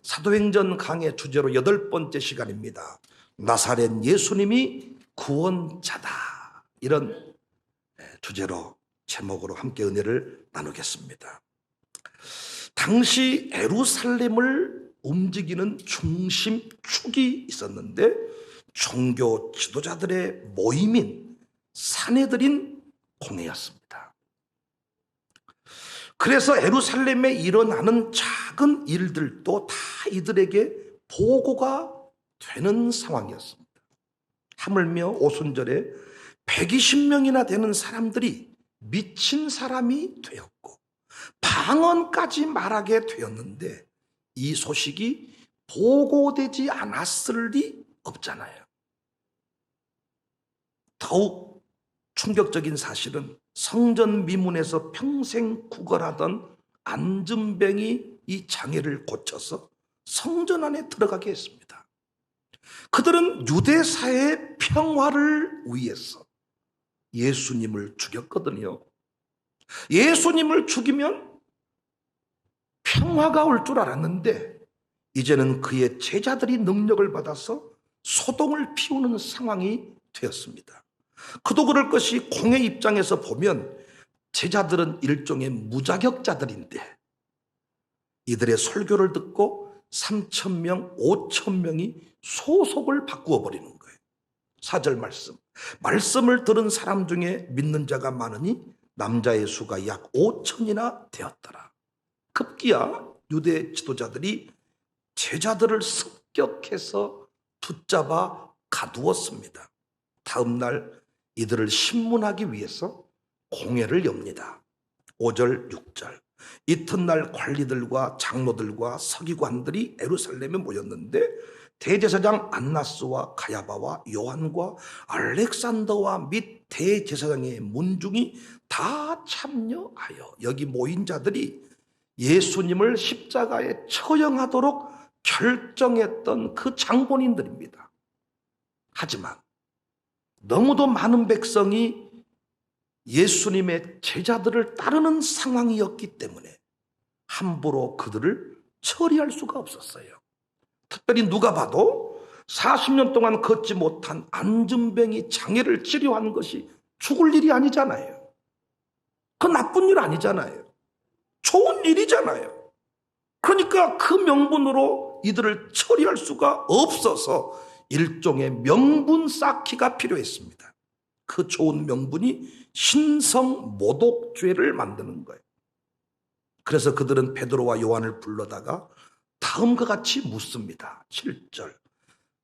사도행전 강의 주제로 8번째 시간입니다. 나사렛 예수님이 구원자다, 이런 주제로 제목으로 함께 은혜를 나누겠습니다. 당시 예루살렘을 움직이는 중심축이 있었는데 종교 지도자들의 모임인 사내들인 공회였습니다. 그래서 예루살렘에 일어나는 작은 일들도 다 이들에게 보고가 되는 상황이었습니다. 하물며 오순절에 120명이나 되는 사람들이 미친 사람이 되었고 방언까지 말하게 되었는데 이 소식이 보고되지 않았을 리 없잖아요. 더욱 충격적인 사실은 성전 미문에서 평생 구걸하던 안전뱅이 이 장애를 고쳐서 성전 안에 들어가게 했습니다. 그들은 유대사의 평화를 위해서 예수님을 죽였거든요. 예수님을 죽이면 평화가 올 줄 알았는데 이제는 그의 제자들이 능력을 받아서 소동을 피우는 상황이 되었습니다. 그도 그럴 것이 공의 입장에서 보면 제자들은 일종의 무자격자들인데 이들의 설교를 듣고 3,000명, 5,000명이 소속을 바꾸어 버리는 거예요. 4절 말씀을 들은 사람 중에 믿는 자가 많으니 남자의 수가 약 5,000이나 되었더라. 급기야 유대 지도자들이 제자들을 습격해서 붙잡아 가두었습니다. 다음 날 이들을 신문하기 위해서 공회를 엽니다. 5절, 6절. 이튿날 관리들과 장로들과 서기관들이 예루살렘에 모였는데 대제사장 안나스와 가야바와 요한과 알렉산더와 및 대제사장의 문중이 다 참여하여 여기 모인 자들이 예수님을 십자가에 처형하도록 결정했던 그 장본인들입니다. 하지만 너무도 많은 백성이 예수님의 제자들을 따르는 상황이었기 때문에 함부로 그들을 처리할 수가 없었어요. 특별히 누가 봐도 40년 동안 걷지 못한 안전뱅이 장애를 치료하는 것이 죽을 일이 아니잖아요. 그 나쁜 일 아니잖아요. 좋은 일이잖아요. 그러니까 그 명분으로 이들을 처리할 수가 없어서 일종의 명분 쌓기가 필요했습니다. 그 좋은 명분이 신성모독죄를 만드는 거예요. 그래서 그들은 베드로와 요한을 불러다가 다음과 같이 묻습니다. 7절.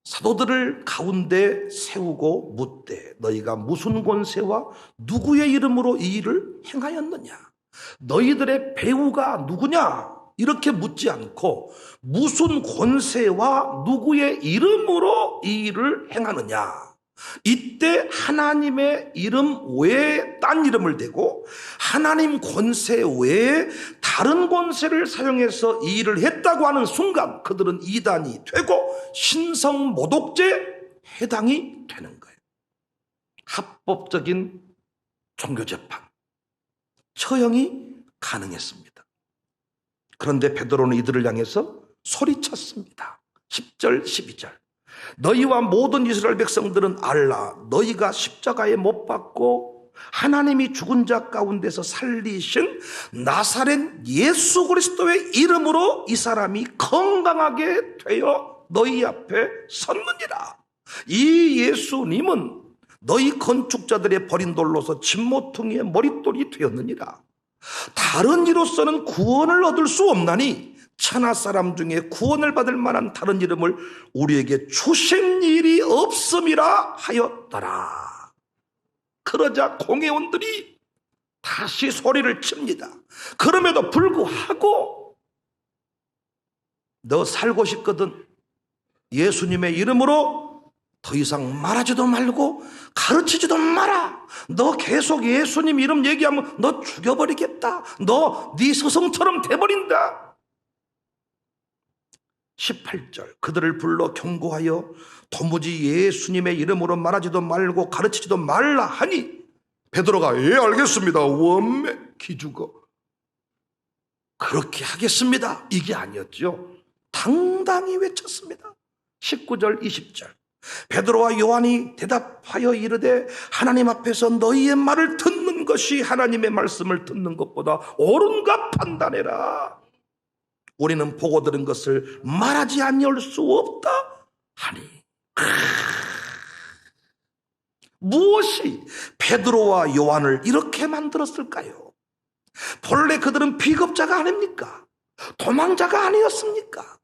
사도들을 가운데 세우고 묻되 너희가 무슨 권세와 누구의 이름으로 이 일을 행하였느냐? 너희들의 배우가 누구냐? 이렇게 묻지 않고 무슨 권세와 누구의 이름으로 이 일을 행하느냐? 이때 하나님의 이름 외에 딴 이름을 대고 하나님 권세 외에 다른 권세를 사용해서 이 일을 했다고 하는 순간 그들은 이단이 되고 신성모독죄에 해당이 되는 거예요. 합법적인 종교재판, 처형이 가능했습니다. 그런데 베드로는 이들을 향해서 소리쳤습니다. 10절, 12절. 너희와 모든 이스라엘 백성들은 알라. 너희가 십자가에 못 박고 하나님이 죽은 자 가운데서 살리신 나사렛 예수 그리스도의 이름으로 이 사람이 건강하게 되어 너희 앞에 섰느니라. 이 예수님은 너희 건축자들의 버린 돌로서 진모퉁이의 머릿돌이 되었느니라. 다른 이로서는 구원을 얻을 수 없나니 천하 사람 중에 구원을 받을 만한 다른 이름을 우리에게 주신 일이 없음이라 하였더라. 그러자 공회원들이 다시 소리를 칩니다. 그럼에도 불구하고 너 살고 싶거든 예수님의 이름으로 더 이상 말하지도 말고 가르치지도 마라. 너 계속 예수님 이름 얘기하면 너 죽여버리겠다. 너 네 스승처럼 돼버린다. 18절. 그들을 불러 경고하여 도무지 예수님의 이름으로 말하지도 말고 가르치지도 말라 하니 베드로가 예 알겠습니다 원매 기죽어 그렇게 하겠습니다 이게 아니었죠. 다 당당히 외쳤습니다. 19절 20절 베드로와 요한이 대답하여 이르되 하나님 앞에서 너희의 말을 듣는 것이 하나님의 말씀을 듣는 것보다 옳은가 판단해라. 우리는 보고 들은 것을 말하지 아니할 수 없다 하니. 무엇이 베드로와 요한을 이렇게 만들었을까요? 본래 그들은 비겁자가 아닙니까? 도망자가 아니었습니까?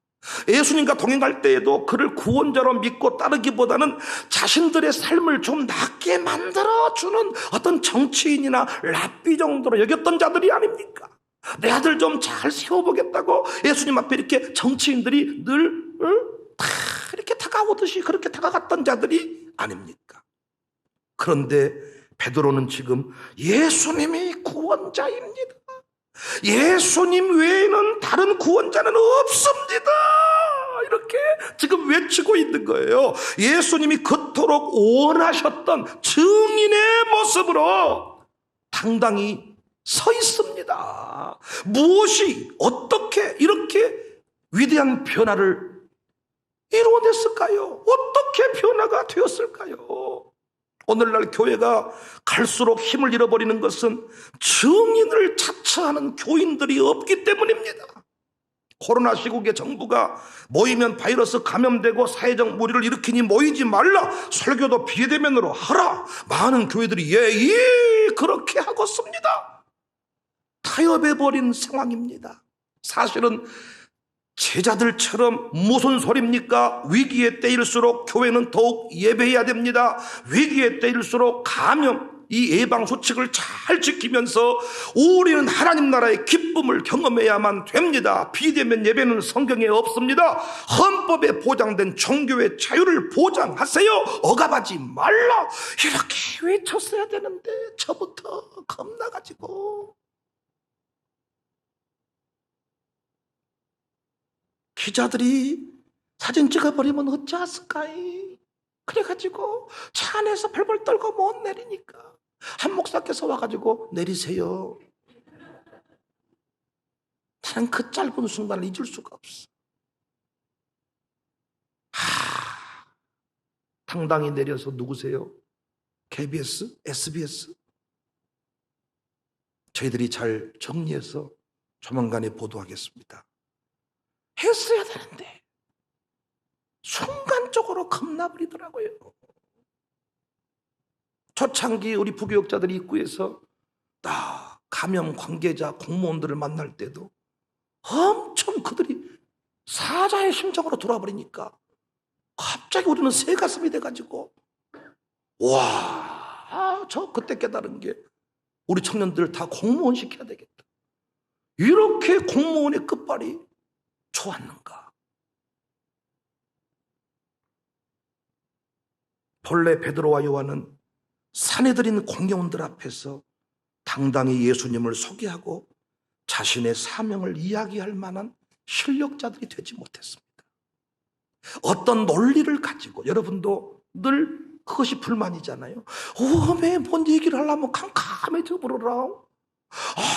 예수님과 동행할 때에도 그를 구원자로 믿고 따르기보다는 자신들의 삶을 좀 낫게 만들어주는 어떤 정치인이나 랍비 정도로 여겼던 자들이 아닙니까? 내 아들 좀 잘 세워보겠다고 예수님 앞에 이렇게 정치인들이 늘 다 이렇게 다가오듯이 그렇게 다가갔던 자들이 아닙니까? 그런데 베드로는 지금 예수님이 구원자입니다. 예수님 외에는 다른 구원자는 없습니다. 이렇게 지금 외치고 있는 거예요. 예수님이 그토록 원하셨던 증인의 모습으로 당당히 서 있습니다. 무엇이 어떻게 이렇게 위대한 변화를 이루어냈을까요? 어떻게 변화가 되었을까요? 오늘날 교회가 갈수록 힘을 잃어버리는 것은 증인을 자처하는 교인들이 없기 때문입니다. 코로나 시국에 정부가 모이면 바이러스 감염되고 사회적 무리를 일으키니 모이지 말라, 설교도 비대면으로 하라. 많은 교회들이 그렇게 하고 있습니다. 타협해버린 상황입니다. 사실은 제자들처럼 무슨 소리입니까? 위기의 때일수록 교회는 더욱 예배해야 됩니다. 위기의 때일수록 감염, 이 예방수칙을 잘 지키면서 우리는 하나님 나라의 기쁨을 경험해야만 됩니다. 비대면 예배는 성경에 없습니다. 헌법에 보장된 종교의 자유를 보장하세요. 억압하지 말라. 이렇게 외쳤어야 되는데 저부터 겁나가지고 기자들이 사진 찍어버리면 어찌하실까이? 그래가지고 차 안에서 벌벌 떨고 못 내리니까 한 목사께서 와가지고 내리세요. 나는 그 짧은 순간을 잊을 수가 없어. 당당히 내려서 누구세요? KBS? SBS? 저희들이 잘 정리해서 조만간에 보도하겠습니다. 했어야 되는데 순간적으로 겁나버리더라고요. 초창기 우리 부교육자들이 입구에서 감염 관계자 공무원들을 만날 때도 엄청 그들이 사자의 심정으로 돌아버리니까 갑자기 우리는 새 가슴이 돼가지고 저 그때 깨달은 게 우리 청년들 다 공무원 시켜야 되겠다. 이렇게 공무원의 끝발이 좋았는가? 본래 베드로와 요한은 산에 들인 공회원들 앞에서 당당히 예수님을 소개하고 자신의 사명을 이야기할 만한 실력자들이 되지 못했습니다. 어떤 논리를 가지고, 여러분도 늘 그것이 불만이잖아요. 왜 뭔 얘기를 하려면 캄캄해져 버려라.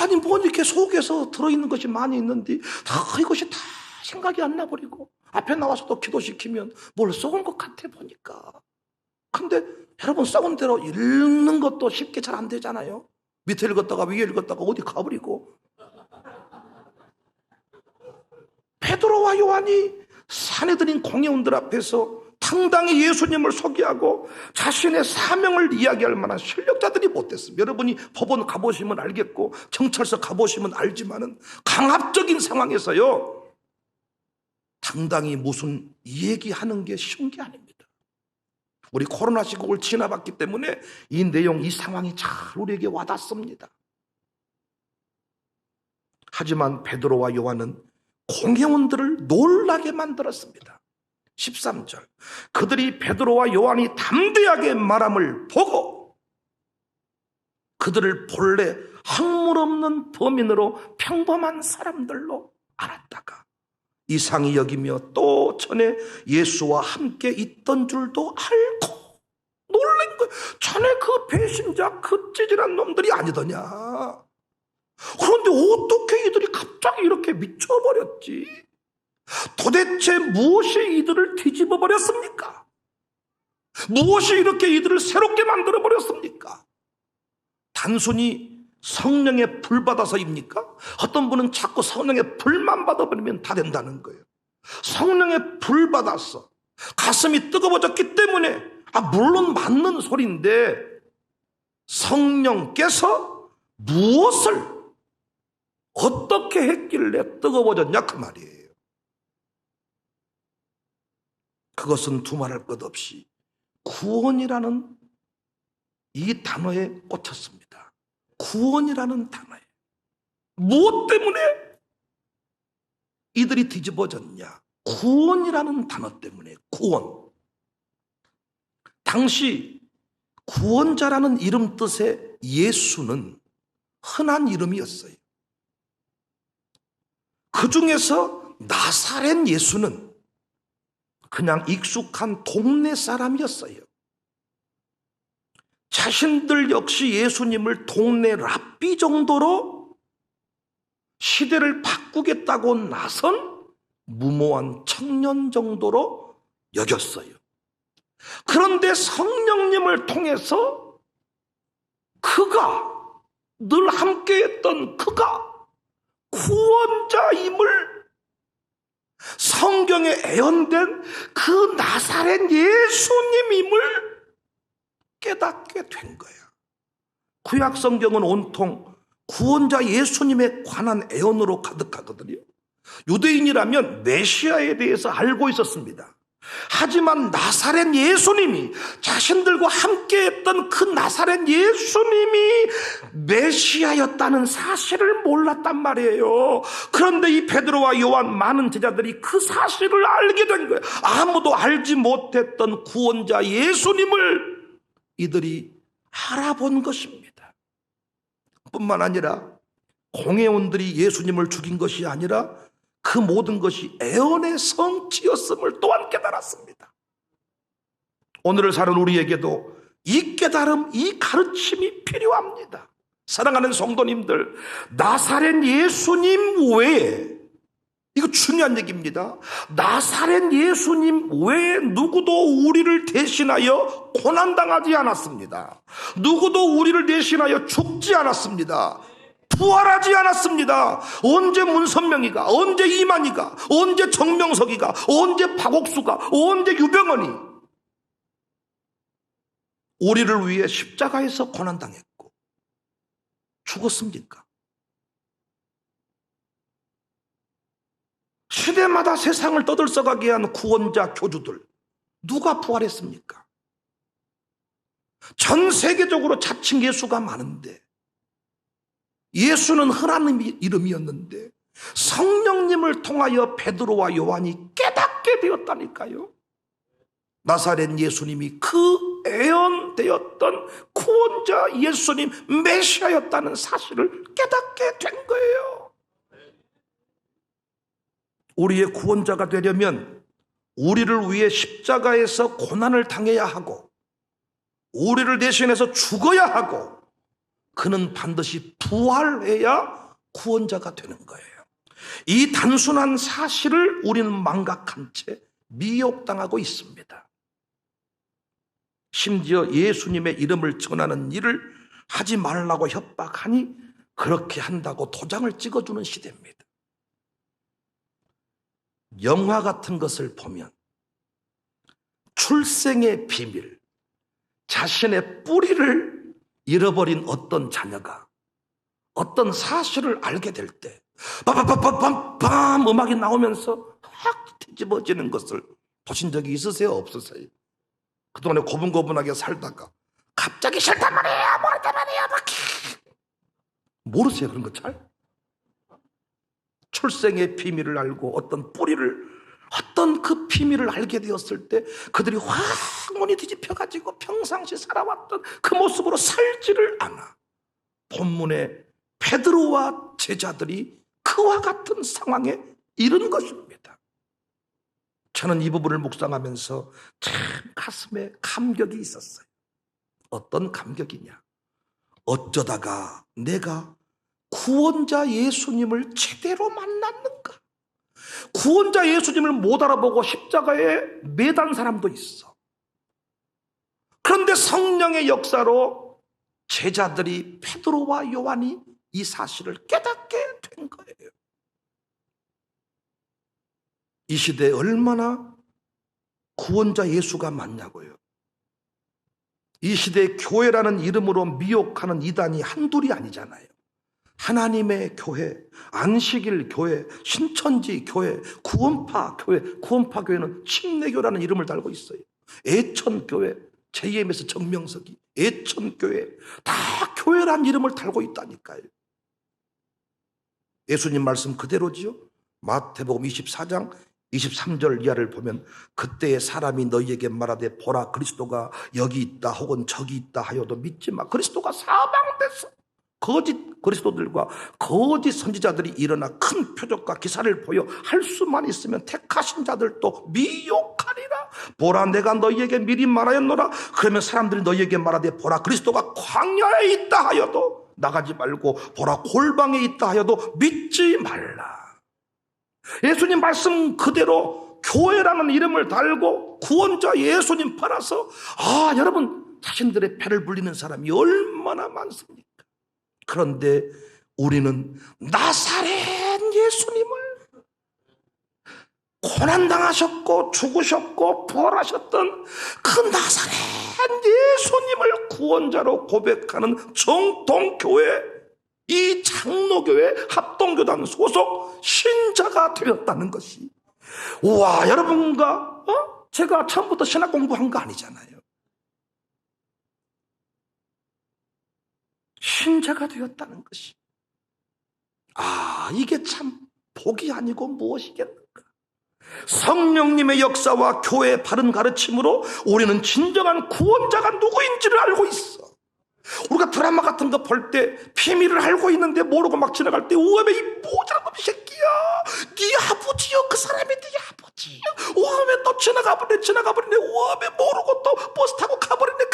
아니 뭔 이렇게 속에서 들어있는 것이 많이 있는데 이것이 다 생각이 안 나버리고 앞에 나와서 또 기도시키면 뭘 썩은 것 같아 보니까. 근데 여러분 썩은 대로 읽는 것도 쉽게 잘 안 되잖아요. 밑에 읽었다가 위에 읽었다가 어디 가버리고. 베드로와 요한이 산에 들인 공회원들 앞에서 당당히 예수님을 소개하고 자신의 사명을 이야기할 만한 실력자들이 못됐습니다. 여러분이 법원 가보시면 알겠고 경찰서 가보시면 알지만은 강압적인 상황에서요 당당히 무슨 얘기하는 게 쉬운 게 아닙니다. 우리 코로나 시국을 지나봤기 때문에 이 내용, 이 상황이 잘 우리에게 와닿습니다. 하지만 베드로와 요한은 공회원들을 놀라게 만들었습니다. 13절 그들이 베드로와 요한이 담대하게 말함을 보고 그들을 본래 학문 없는 범인으로 평범한 사람들로 알았다가 이상히 여기며 또 전에 예수와 함께 있던 줄도 알고 놀란 거예요. 전에 그 배신자, 그 찌질한 놈들이 아니더냐. 그런데 어떻게 이들이 갑자기 이렇게 미쳐버렸지? 도대체 무엇이 이들을 뒤집어 버렸습니까? 무엇이 이렇게 이들을 새롭게 만들어 버렸습니까? 단순히 성령의 불 받아서입니까? 어떤 분은 자꾸 성령의 불만 받아버리면 다 된다는 거예요. 성령의 불 받아서 가슴이 뜨거워졌기 때문에, 물론 맞는 소리인데, 성령께서 무엇을 어떻게 했길래 뜨거워졌냐 그 말이에요. 그것은 두말할 것 없이 구원이라는 이 단어에 꽂혔습니다. 구원이라는 단어에. 무엇 때문에 이들이 뒤집어졌냐? 구원이라는 단어 때문에. 구원. 당시 구원자라는 이름 뜻의 예수는 흔한 이름이었어요. 그 중에서 나사렛 예수는 그냥 익숙한 동네 사람이었어요. 자신들 역시 예수님을 동네 랍비 정도로 시대를 바꾸겠다고 나선 무모한 청년 정도로 여겼어요. 그런데 성령님을 통해서 그가 늘 함께했던 그가 구원자임을 성경에 애언된 그 나사렛 예수님임을 깨닫게 된 거예요. 구약 성경은 온통 구원자 예수님에 관한 애언으로 가득하거든요. 유대인이라면 메시아에 대해서 알고 있었습니다. 하지만 나사렛 예수님이, 자신들과 함께했던 그 나사렛 예수님이 메시아였다는 사실을 몰랐단 말이에요. 그런데 이 베드로와 요한, 많은 제자들이 그 사실을 알게 된 거예요. 아무도 알지 못했던 구원자 예수님을 이들이 알아본 것입니다. 뿐만 아니라 공회원들이 예수님을 죽인 것이 아니라 그 모든 것이 애언의 성취였음을 또한 깨달았습니다. 오늘을 사는 우리에게도 이 깨달음, 이 가르침이 필요합니다. 사랑하는 성도님들, 나사렛 예수님 외에, 이거 중요한 얘기입니다. 나사렛 예수님 외에 누구도 우리를 대신하여 고난당하지 않았습니다. 누구도 우리를 대신하여 죽지 않았습니다. 부활하지 않았습니다. 언제 문선명이가, 언제 이만희가, 언제 정명석이가, 언제 박옥수가, 언제 유병헌이 우리를 위해 십자가에서 고난당했고 죽었습니까? 시대마다 세상을 떠들썩하게 한 구원자 교주들, 누가 부활했습니까? 전 세계적으로 자칭 예수가 많은데, 예수는 흔한 이름이었는데 성령님을 통하여 베드로와 요한이 깨닫게 되었다니까요. 나사렛 예수님이 그 애언되었던 구원자 예수님, 메시아였다는 사실을 깨닫게 된 거예요. 우리의 구원자가 되려면 우리를 위해 십자가에서 고난을 당해야 하고, 우리를 대신해서 죽어야 하고, 그는 반드시 부활해야 구원자가 되는 거예요. 이 단순한 사실을 우리는 망각한 채 미혹당하고 있습니다. 심지어 예수님의 이름을 전하는 일을 하지 말라고 협박하니 그렇게 한다고 도장을 찍어주는 시대입니다. 영화 같은 것을 보면 출생의 비밀, 자신의 뿌리를 잃어버린 어떤 자녀가 어떤 사실을 알게 될 때 빰빰빰빰빰 음악이 나오면서 확 뒤집어지는 것을 보신 적이 있으세요? 없으세요? 그동안에 고분고분하게 살다가 갑자기 싫단 말이에요, 모르단 말이에요, 모르세요? 그런 거 잘? 출생의 비밀을 알고 어떤 뿌리를, 어떤 그 비밀을 알게 되었을 때 그들이 황혼이 뒤집혀가지고 평상시 살아왔던 그 모습으로 살지를 않아. 본문에 베드로와 제자들이 그와 같은 상황에 이른 것입니다. 저는 이 부분을 묵상하면서 참 가슴에 감격이 있었어요. 어떤 감격이냐? 어쩌다가 내가 구원자 예수님을 제대로 만났는가? 구원자 예수님을 못 알아보고 십자가에 매단 사람도 있어. 그런데 성령의 역사로 제자들이 베드로와 요한이 이 사실을 깨닫게 된 거예요. 이 시대에 얼마나 구원자 예수가 많냐고요. 이 시대에 교회라는 이름으로 미혹하는 이단이 한둘이 아니잖아요. 하나님의 교회, 안식일 교회, 신천지 교회, 구원파 교회, 구원파 교회는 침례교라는 이름을 달고 있어요. 애천교회, JMS 정명석이 애천교회, 다 교회라는 이름을 달고 있다니까요. 예수님 말씀 그대로지요. 마태복음 24장 23절 이하를 보면 그때의 사람이 너희에게 말하되 보라 그리스도가 여기 있다 혹은 저기 있다 하여도 믿지 마. 그리스도가 사방됐어. 거짓 그리스도들과 거짓 선지자들이 일어나 큰 표적과 기사를 보여 할 수만 있으면 택하신 자들도 미혹하리라. 보라 내가 너희에게 미리 말하였노라. 그러면 사람들이 너희에게 말하되 보라 그리스도가 광야에 있다 하여도 나가지 말고 보라 골방에 있다 하여도 믿지 말라. 예수님 말씀 그대로 교회라는 이름을 달고 구원자 예수님 팔아서 여러분 자신들의 패를 불리는 사람이 얼마나 많습니까? 그런데 우리는 나사렛 예수님을 고난당하셨고 죽으셨고 부활하셨던 그 나사렛 예수님을 구원자로 고백하는 정통교회, 이 장로교회 합동교단 소속 신자가 되었다는 것이, 우와, 여러분과 제가 처음부터 신학 공부한 거 아니잖아요. 신자가 되었다는 것이, 이게 참 복이 아니고 무엇이겠는가. 성령님의 역사와 교회의 바른 가르침으로 우리는 진정한 구원자가 누구인지를 알고 있어. 우리가 드라마 같은 거 볼 때 비밀을 알고 있는데 모르고 막 지나갈 때 왜 이 모자란 놈이 새끼야, 네 아버지요, 그 사람이 네 아버지요, 왜 또 지나가버리네 왜 모르고 또 버스 타고 가버리네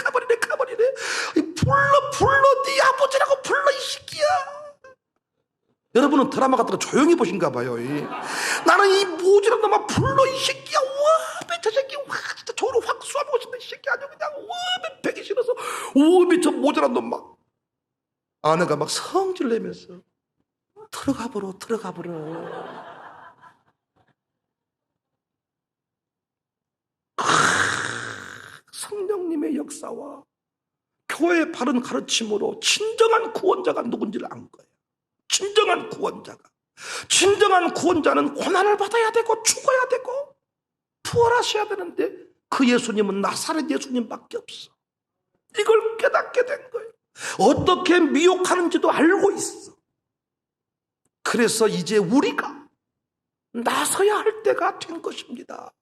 불러 네 아버지라고 불러 이 새끼야. 여러분은 드라마 같은 거 조용히 보신가 봐요. 나는 이 모자란 놈아 불러 이 새끼야. 저 새끼 진짜 저로 확 쏘고 싶다 이 새끼. 아주 그냥 배기 싫어서 저 모자란 놈 막 아내가 막 성질 내면서 들어가 버려. 성령님의 역사와 교회의 바른 가르침으로 진정한 구원자가 누군지를 안 거예요. 진정한 구원자는 고난을 받아야 되고 죽어야 되고 부활하셔야 되는데 그 예수님은 나사렛 예수님밖에 없어. 이걸 깨닫게 된 거예요. 어떻게 미혹하는지도 알고 있어. 그래서 이제 우리가 나서야 할 때가 된 것입니다.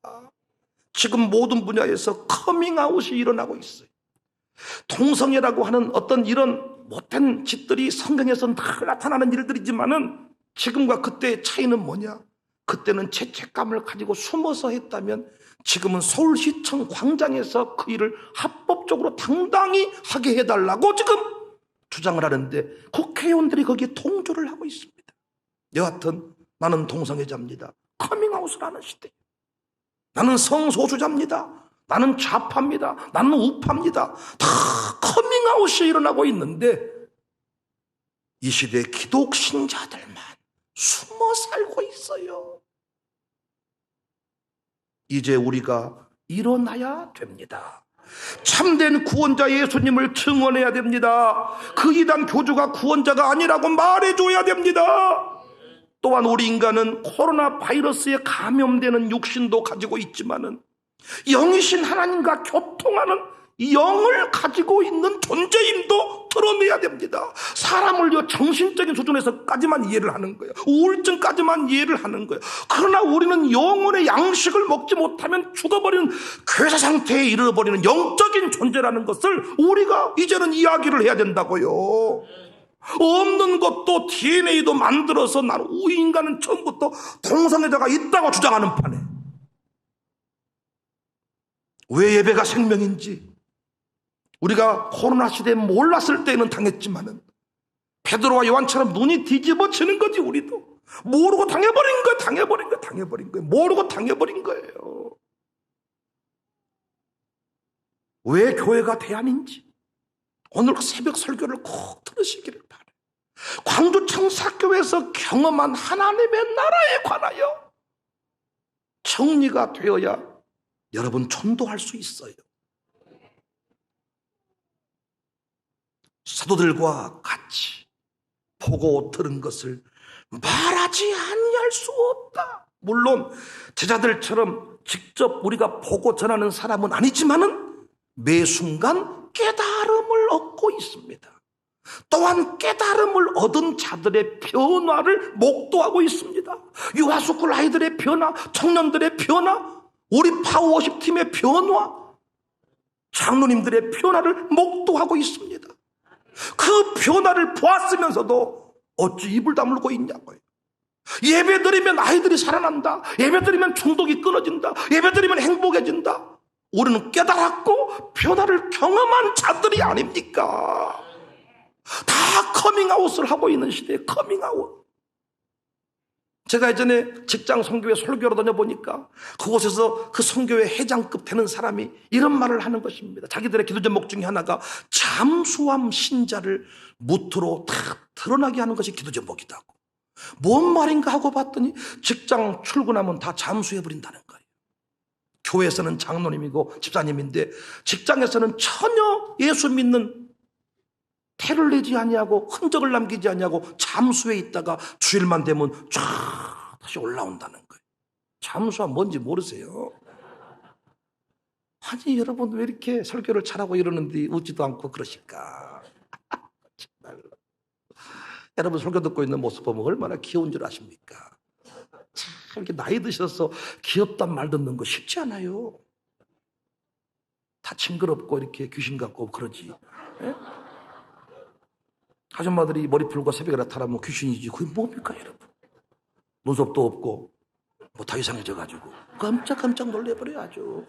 지금 모든 분야에서 커밍아웃이 일어나고 있어요. 동성애라고 하는 어떤 이런 못된 짓들이 성경에서는 다 나타나는 일들이지만은 지금과 그때의 차이는 뭐냐? 그때는 죄책감을 가지고 숨어서 했다면 지금은 서울시청 광장에서 그 일을 합법적으로 당당히 하게 해달라고 지금 주장을 하는데 국회의원들이 거기에 동조를 하고 있습니다. 여하튼 나는 동성애자입니다. 커밍아웃을 하는 시대. 나는 성소수자입니다. 나는 좌파입니다. 나는 우파입니다. 다 커밍아웃이 일어나고 있는데 이 시대의 기독 신자들만 숨어 살고 있어요. 이제 우리가 일어나야 됩니다. 참된 구원자 예수님을 증언해야 됩니다. 그 이단 교주가 구원자가 아니라고 말해줘야 됩니다. 또한 우리 인간은 코로나 바이러스에 감염되는 육신도 가지고 있지만은 영이신 하나님과 교통하는 영을 가지고 있는 존재임도 드러내야 됩니다. 사람을 정신적인 수준에서까지만 이해를 하는 거예요. 우울증까지만 이해를 하는 거예요. 그러나 우리는 영혼의 양식을 먹지 못하면 죽어버리는 괴사 상태에 이르러버리는 영적인 존재라는 것을 우리가 이제는 이야기를 해야 된다고요. 없는 것도 DNA도 만들어서 나는 우리 인간은 처음부터 동성애자가 있다고 주장하는 판에 왜 예배가 생명인지 우리가 코로나 시대에 몰랐을 때는 당했지만은 베드로와 요한처럼 눈이 뒤집어지는 거지. 우리도 모르고 당해버린 거예요. 당해버린 거예요. 모르고 당해버린 거예요. 왜 교회가 대안인지 오늘 그 새벽 설교를 꼭 들으시기를 바라요. 광주 청사교회에서 경험한 하나님의 나라에 관하여 정리가 되어야 여러분 전도할 수 있어요. 사도들과 같이 보고 들은 것을 말하지 아니할 수 없다. 물론 제자들처럼 직접 우리가 보고 전하는 사람은 아니지만은 매 순간 깨달음을 얻고 있습니다. 또한 깨달음을 얻은 자들의 변화를 목도하고 있습니다. 유아스쿨 아이들의 변화, 청년들의 변화, 우리 파워워십 팀의 변화, 장로님들의 변화를 목도하고 있습니다. 그 변화를 보았으면서도 어찌 입을 다물고 있냐고요. 예배 드리면 아이들이 살아난다. 예배 드리면 중독이 끊어진다. 예배 드리면 행복해진다. 우리는 깨달았고 변화를 경험한 자들이 아닙니까? 다 커밍아웃을 하고 있는 시대에 커밍아웃. 제가 예전에 직장 선교회 설교로 다녀보니까 그곳에서 그 선교회 회장급 되는 사람이 이런 말을 하는 것입니다. 자기들의 기도 제목 중에 하나가 잠수함 신자를 무트로 다 드러나게 하는 것이 기도 제목이다고. 뭔 말인가 하고 봤더니 직장 출근하면 다 잠수해버린다는 거예요. 교회에서는 장로님이고 집사님인데 직장에서는 전혀 예수 믿는 태를 내지 아니하고 흔적을 남기지 아니하고 잠수해 있다가 주일만 되면 쫙 다시 올라온다는 거예요. 잠수함 뭔지 모르세요? 아니 여러분 왜 이렇게 설교를 잘하고 이러는데 웃지도 않고 그러실까? 여러분 설교 듣고 있는 모습 보면 얼마나 귀여운 줄 아십니까? 참 이렇게 나이 드셔서 귀엽단 말 듣는 거 쉽지 않아요. 다 징그럽고 이렇게 귀신 같고 그러지. 예? 아줌마들이 머리 풀고 새벽에 나타나면 귀신이지. 그게 뭡니까 여러분? 눈썹도 없고 뭐 다 이상해져가지고 깜짝깜짝 놀래버려야죠.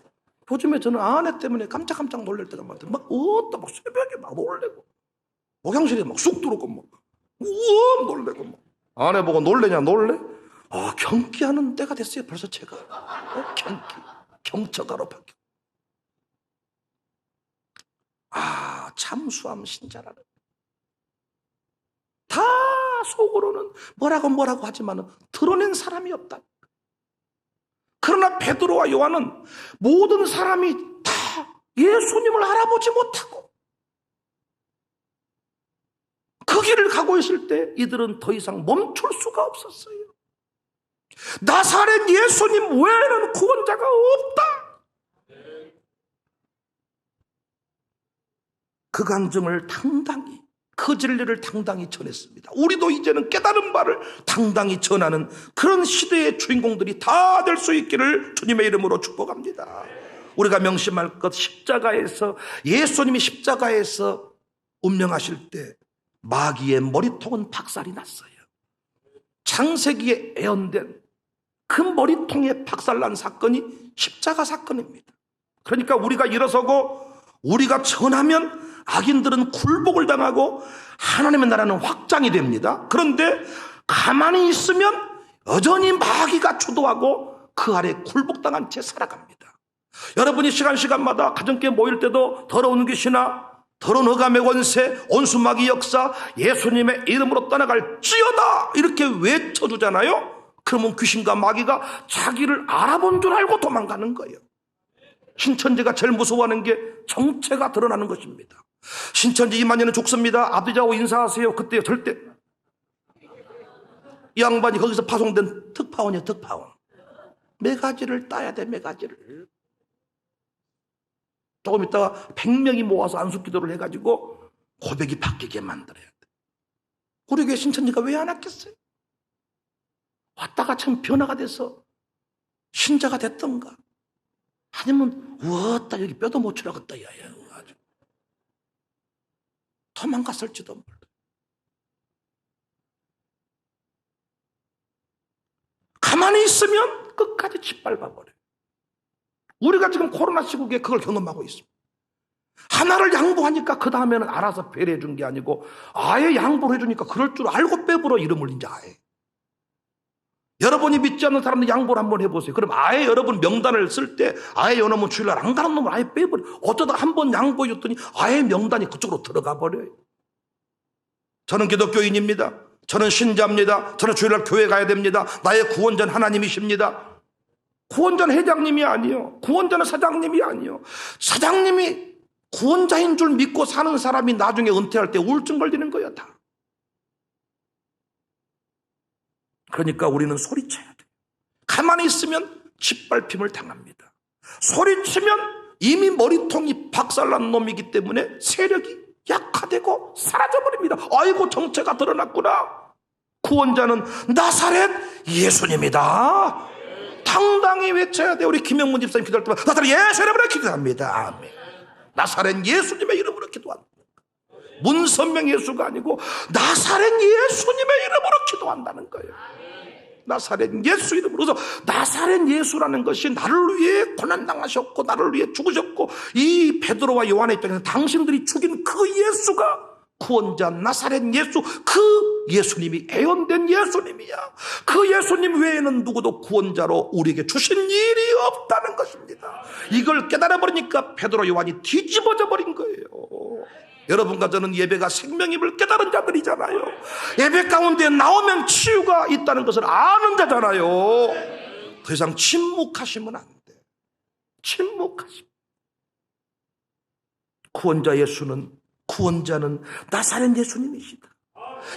요즘에 저는 아내 때문에 깜짝깜짝 놀랄 때가 많아요. 막 새벽에 막 놀래고 목욕실에 막 쑥 들어오고 막 우엄 놀래고 막 아내 보고 놀래냐 놀래? 경기하는 때가 됐어요. 벌써 제가 경처가로 바뀌어. 잠수함 신자라는 다 속으로는 뭐라고 하지만 드러낸 사람이 없다. 그러나 베드로와 요한은 모든 사람이 다 예수님을 알아보지 못하고 그 길을 가고 있을 때 이들은 더 이상 멈출 수가 없었어요. 나사렛 예수님 외에는 구원자가 없다. 그 간증을 당당히, 그 진리를 당당히 전했습니다. 우리도 이제는 깨달은 바를 당당히 전하는 그런 시대의 주인공들이 다 될 수 있기를 주님의 이름으로 축복합니다. 우리가 명심할 것, 십자가에서 예수님이 십자가에서 운명하실 때 마귀의 머리통은 박살이 났어요. 창세기에 예언된 그 머리통에 박살난 사건이 십자가 사건입니다. 그러니까 우리가 일어서고 우리가 전하면 악인들은 굴복을 당하고 하나님의 나라는 확장이 됩니다. 그런데 가만히 있으면 여전히 마귀가 주도하고 그 아래 굴복당한 채 살아갑니다. 여러분이 시간마다 가정교회 모일 때도 더러운 귀신아, 더러운 흑암의 권세, 온수마귀 역사, 예수님의 이름으로 떠나갈지어다 이렇게 외쳐주잖아요. 그러면 귀신과 마귀가 자기를 알아본 줄 알고 도망가는 거예요. 신천지가 제일 무서워하는 게 정체가 드러나는 것입니다. 신천지 2만 년은 죽습니다. 아버지하고 인사하세요. 그때 절대 이 양반이 거기서 파송된 특파원이에요. 특파원. 매가지를 따야 돼. 매가지를. 조금 있다가 100명이 모아서 안수기도를 해가지고 고백이 바뀌게 만들어야 돼. 우리 교회 신천지가 왜 안 왔겠어요? 왔다가 참 변화가 돼서 신자가 됐던가, 아니면 우었다 여기 뼈도 못 추라겠다 야야 아주 도망갔을지도 몰라. 가만히 있으면 끝까지 짓밟아버려요. 우리가 지금 코로나 시국에 그걸 경험하고 있습니다. 하나를 양보하니까 그 다음에는 알아서 배려해 준 게 아니고 아예 양보를 해주니까 그럴 줄 알고 빼부러 이름을 이제 아예 여러분이 믿지 않는 사람들 양보를 한번 해보세요. 그럼 아예 여러분 명단을 쓸 때 아예 요놈은 주일날 안 가는 놈을 아예 빼버려. 어쩌다 한번 양보해 줬더니 아예 명단이 그쪽으로 들어가 버려요. 저는 기독교인입니다. 저는 신자입니다. 저는 주일날 교회 가야 됩니다. 나의 구원자는 하나님이십니다. 구원자는 회장님이 아니요. 구원자는 사장님이 아니요. 사장님이 구원자인 줄 믿고 사는 사람이 나중에 은퇴할 때 우울증 걸리는 거야 다. 그러니까 우리는 소리쳐야 돼요. 가만히 있으면 짓밟힘을 당합니다. 소리치면 이미 머리통이 박살난 놈이기 때문에 세력이 약화되고 사라져버립니다. 아이고 정체가 드러났구나. 구원자는 나사렛 예수님이다. 당당히 외쳐야 돼요. 우리 김영문 집사님 기도할 때마다 나사렛 예수 이름으로 기도합니다. 아멘. 나사렛 예수님의 이름으로 기도한다. 문선명 예수가 아니고 나사렛 예수님의 이름으로 기도한다는 거예요. 나사렛 예수 이름으로. 그래서 나사렛 예수라는 것이 나를 위해 고난당하셨고 나를 위해 죽으셨고 이 베드로와 요한의 입장에서 당신들이 죽인 그 예수가 구원자 나사렛 예수, 그 예수님이 애원된 예수님이야. 그 예수님 외에는 누구도 구원자로 우리에게 주신 일이 없다는 것입니다. 이걸 깨달아버리니까 베드로 요한이 뒤집어져 버린 거예요. 여러분과 저는 예배가 생명임을 깨달은 자들이잖아요. 예배 가운데 나오면 치유가 있다는 것을 아는 자잖아요. 더 이상 침묵하시면 안 돼. 침묵하시면. 구원자는 나사렛 예수님이시다.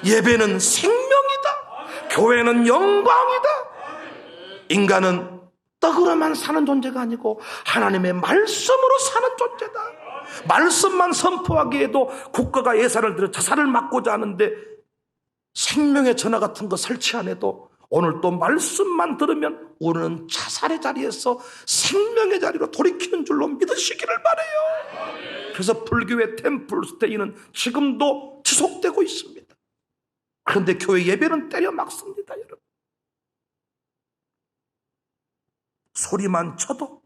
예배는 생명이다. 교회는 영광이다. 인간은 떡으로만 사는 존재가 아니고 하나님의 말씀으로 사는 존재다. 말씀만 선포하기에도 국가가 예산을 들여 자살을 막고자 하는데 생명의 전화 같은 거 설치 안 해도 오늘 또 말씀만 들으면 우리는 자살의 자리에서 생명의 자리로 돌이키는 줄로 믿으시기를 바라요. 그래서 불교의 템플 스테이는 지금도 지속되고 있습니다. 그런데 교회 예배는 때려 막습니다, 여러분. 소리만 쳐도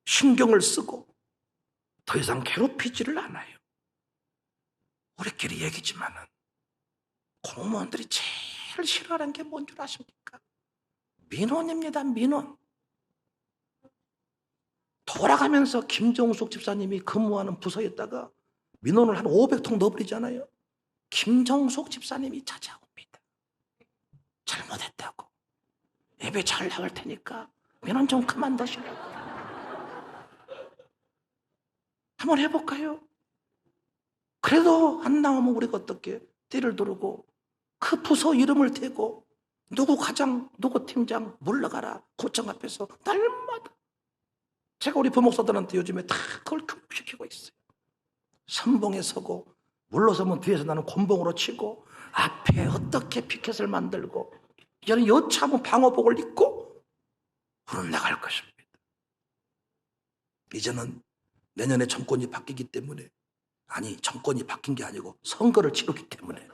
신경을 쓰고 더 이상 괴롭히지를 않아요. 우리끼리 얘기지만은 공무원들이 제일 싫어하는 게 뭔 줄 아십니까? 민원입니다. 민원. 돌아가면서 김정숙 집사님이 근무하는 부서에다가 민원을 한 500통 넣어버리잖아요. 김정숙 집사님이 찾아옵니다. 잘못했다고. 예배 잘 나갈 테니까 민원 좀 그만두시라고. 한번 해볼까요? 그래도 안 나오면 우리가 어떻게 띠를 두르고 그 부서 이름을 대고 누구 과장, 누구 팀장 물러가라 고청 앞에서 날마다. 제가 우리 부목사들한테 요즘에 다 그걸 교육시키고 있어요. 선봉에 서고 물러서면 뒤에서 나는 곤봉으로 치고 앞에 어떻게 피켓을 만들고 이제는 여차하면 방어복을 입고 우리는 나갈 것입니다. 이제는 내년에 정권이 바뀌기 때문에, 아니 정권이 바뀐 게 아니고 선거를 치르기 때문에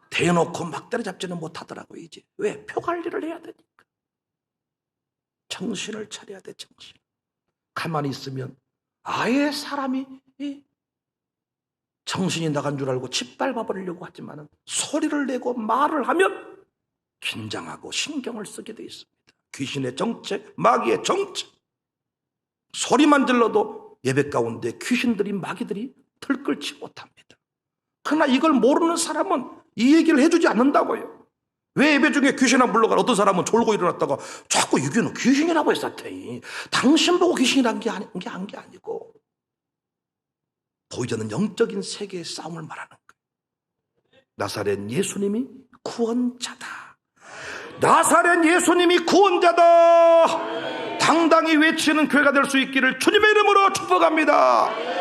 대놓고 막 때려잡지는 못하더라고요. 이제 왜? 표 관리를 해야 되니까. 정신을 차려야 돼. 정신. 가만히 있으면 아예 사람이 정신이 나간 줄 알고 짓밟아버리려고 하지만 소리를 내고 말을 하면 긴장하고 신경을 쓰게 돼 있습니다. 귀신의 정체, 마귀의 정체. 소리만 질러도 예배 가운데 귀신들이, 마귀들이 들끓지 못합니다. 그러나 이걸 모르는 사람은 이 얘기를 해주지 않는다고요. 왜 예배 중에 귀신아 물러가라. 어떤 사람은 졸고 일어났다가 자꾸 이게는 귀신이라고 했었더니 당신 보고 귀신이란 게 아니고 보이지 않는 영적인 세계의 싸움을 말하는 거예요. 나사렛 예수님이 구원자다. 나사렛 예수님이 구원자다. 당당히 외치는 교회가 될 수 있기를 주님의 이름으로 축복합니다.